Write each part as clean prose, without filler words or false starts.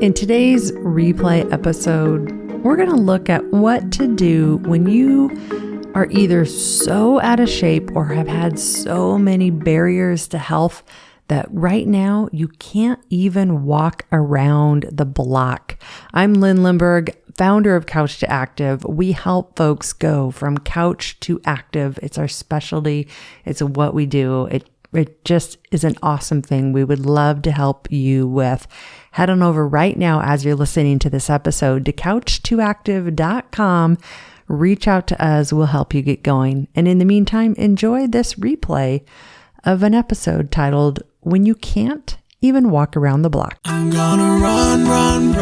In today's replay episode, we're going to look at what to do when you are either so out of shape or have had so many barriers to health that right now you can't even walk around the block. I'm Lyn Lindbergh, founder of Couch to Active. We help folks go from couch to active. It's our specialty. It's what we do. It just is an awesome thing we would love to help you with. Head on over right now as you're listening to this episode to couch2active.com. Reach out to us. We'll help you get going. And in the meantime, enjoy this replay of an episode titled When You Can't Even Walk Around the Block. I'm gonna run.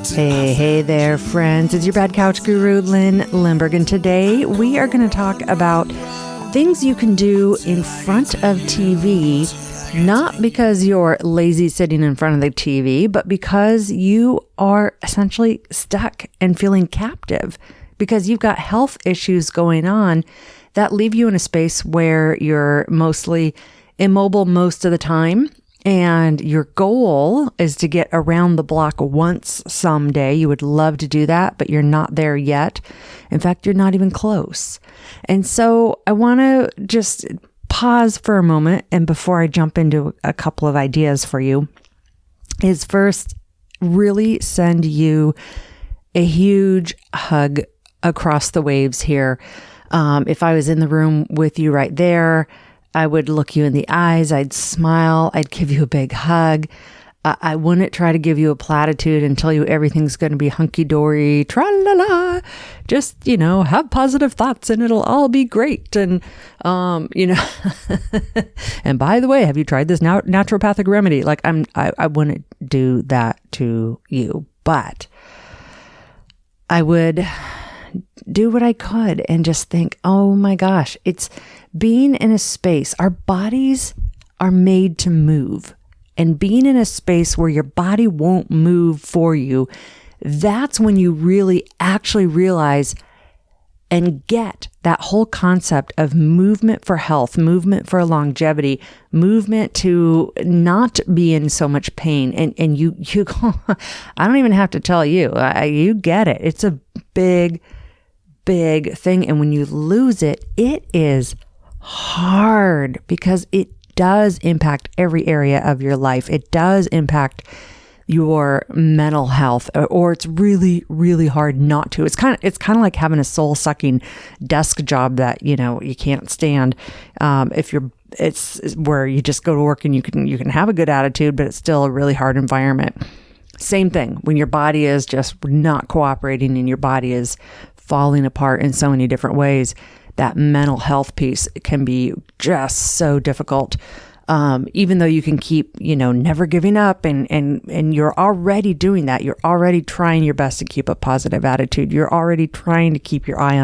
Hey there, friends. It's your bad couch guru, Lyn Lindbergh. And today we are going to talk about things you can do in front of TV, not because you're lazy sitting in front of the TV, but because you are essentially stuck and feeling captive because you've got health issues going on that leave you in a space where you're mostly immobile most of the time. And your goal is to get around the block once someday. You would love to do that, but you're not there yet. In fact, you're not even close. And so I want to just pause for a moment. And before I jump into a couple of ideas for you, is first really send you a huge hug across the waves here. If I was in the room with you right there, I would look you in the eyes, I'd smile, I'd give you a big hug. I wouldn't try to give you a platitude and tell you everything's going to be hunky-dory, tra-la-la. Just, have positive thoughts and it'll all be great. And, and by the way, have you tried this naturopathic remedy? Like I wouldn't do that to you, but I would do what I could and just think, oh my gosh, it's being in a space. Our bodies are made to move, and being in a space where your body won't move for you, that's when you really actually realize and get that whole concept of movement for health, movement for longevity, movement to not be in so much pain. And you I don't even have to tell you, you get it. It's a big thing. And when you lose it, it is hard because it does impact every area of your life. It does impact your mental health, or it's really, really hard not to. It's kind of like having a soul-sucking desk job that, you can't stand. It's where you just go to work and you can have a good attitude, but it's still a really hard environment. Same thing when your body is just not cooperating and your body is falling apart in so many different ways. That mental health piece can be just so difficult. Even though you can keep, never giving up and you're already doing that. You're already trying your best to keep a positive attitude. You're already trying to keep your eye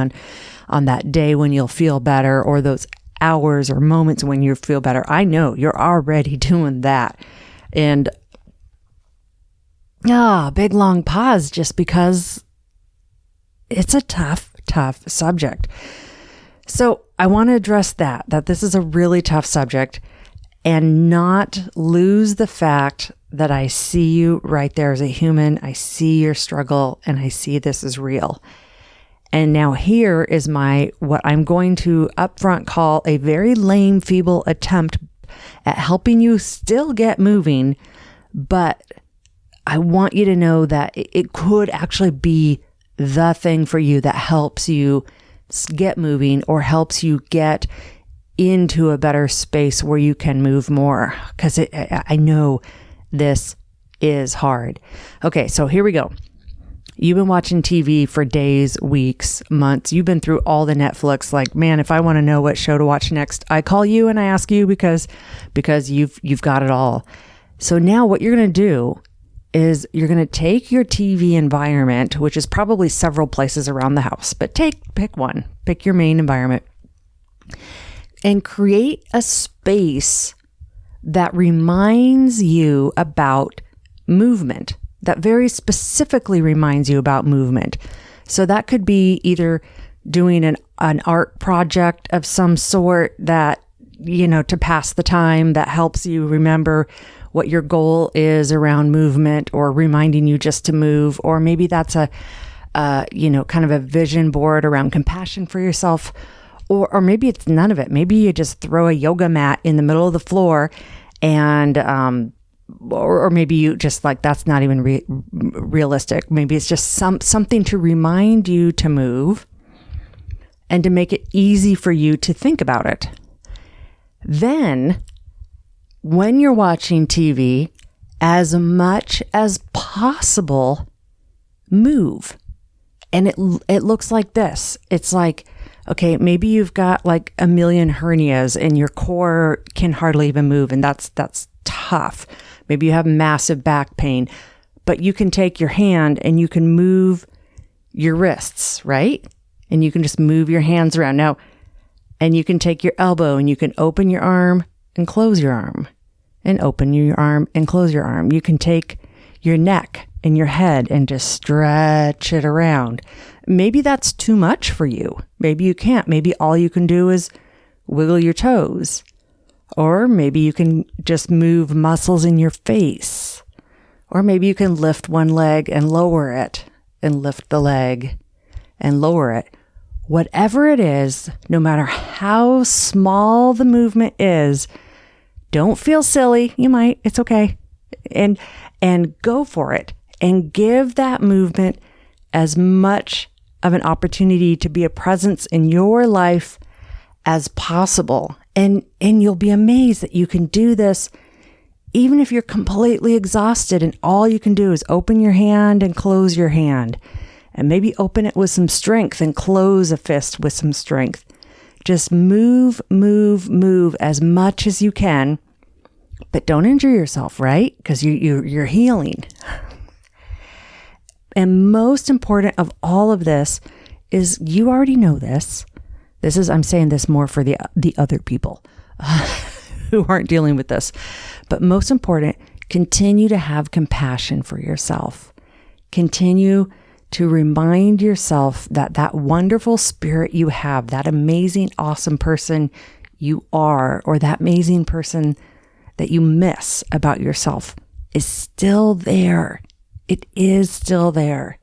on that day when you'll feel better, or those hours or moments when you feel better. I know you're already doing that. And big long pause just because it's a tough subject. So I want to address that this is a really tough subject and not lose the fact that I see you right there as a human. I see your struggle and I see this is real. And now here is what I'm going to upfront call a very lame, feeble attempt at helping you still get moving. But I want you to know that it could actually be the thing for you that helps you get moving or helps you get into a better space where you can move more. Because I know this is hard. Okay, so here we go. You've been watching TV for days, weeks, months. You've been through all the Netflix. Like, man, if I want to know what show to watch next, I call you and I ask you because you've got it all. So now what you're going to do is you're going to take your TV environment, which is probably several places around the house, but pick one, pick your main environment, and create a space that reminds you about movement, that very specifically reminds you about movement. So that could be either doing an art project of some sort that, to pass the time, that helps you remember what your goal is around movement, or reminding you just to move, or maybe that's a kind of a vision board around compassion for yourself, or maybe it's none of it. Maybe you just throw a yoga mat in the middle of the floor, and or maybe you just like, that's not even realistic. Maybe it's just something to remind you to move and to make it easy for you to think about it. Then, when you're watching TV, as much as possible, move. And it looks like this. It's like, okay, maybe you've got like a million hernias and your core can hardly even move, and that's tough. Maybe you have massive back pain, but you can take your hand and you can move your wrists, right? And you can just move your hands around. Now, and you can take your elbow and you can open your arm and close your arm, and open your arm and close your arm. You can take your neck and your head and just stretch it around. Maybe that's too much for you. Maybe you can't. Maybe all you can do is wiggle your toes. Or maybe you can just move muscles in your face. Or maybe you can lift one leg and lower it, and lift the leg and lower it. Whatever it is, no matter how small the movement is, don't feel silly. You might, it's okay. And go for it, and give that movement as much of an opportunity to be a presence in your life as possible. And you'll be amazed that you can do this even if you're completely exhausted and all you can do is open your hand and close your hand, and maybe open it with some strength and close a fist with some strength. Just move as much as you can, but don't injure yourself, right? Because you're healing. And most important of all of this is, you already know this. I'm saying this more for the other people who aren't dealing with this. But most important, continue to have compassion for yourself. Continue to remind yourself that wonderful spirit you have, that amazing, awesome person you are, or that amazing person that you miss about yourself, is still there. It is still there.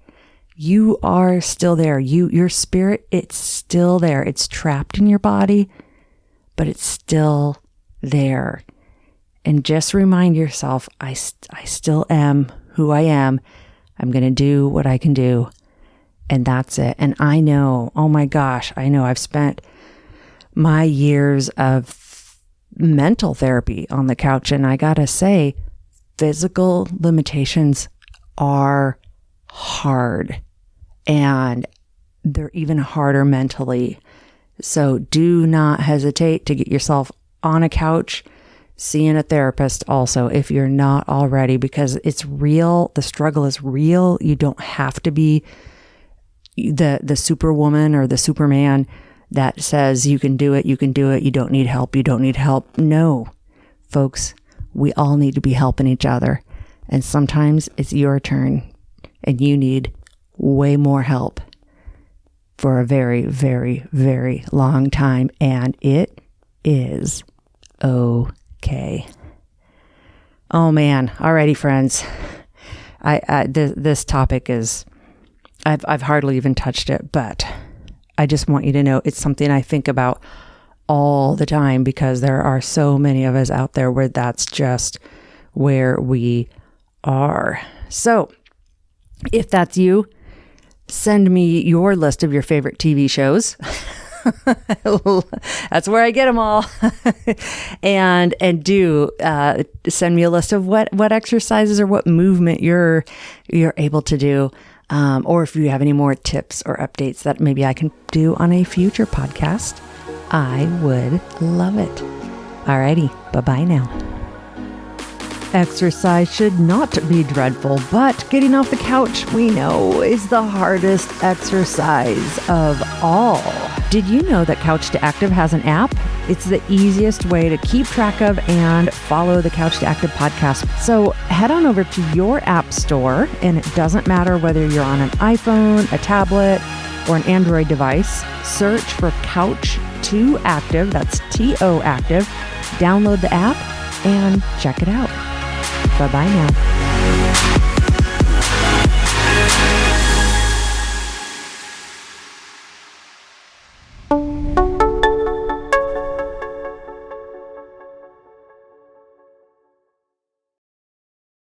You are still there. Your spirit, it's still there. It's trapped in your body, but it's still there. And just remind yourself, I still am who I am. I'm going to do what I can do. And that's it. And I know, oh my gosh, I know I've spent my years of mental therapy on the couch. And I got to say, physical limitations are hard. And they're even harder mentally. So do not hesitate to get yourself on a couch, seeing a therapist also, if you're not already, because it's real. The struggle is real. You don't have to be the superwoman or the superman that says you can do it, you don't need help. No, folks, we all need to be helping each other. And sometimes it's your turn and you need way more help for a very, very, very long time. And it is okay. Oh man. Alrighty, friends. This topic is, I've hardly even touched it, but I just want you to know it's something I think about all the time, because there are so many of us out there where that's just where we are. So if that's you, send me your list of your favorite TV shows. That's where I get them all. and do send me a list of what exercises or what movement you're able to do. Or if you have any more tips or updates that maybe I can do on a future podcast, I would love it. Alrighty, bye-bye now. Exercise should not be dreadful, but getting off the couch, we know, is the hardest exercise of all. Did you know that Couch to Active has an app? It's the easiest way to keep track of and follow the Couch to Active podcast. So head on over to your app store, and it doesn't matter whether you're on an iPhone, a tablet, or an Android device. Search for Couch to Active, that's TO Active. Download the app and check it out. Bye-bye now.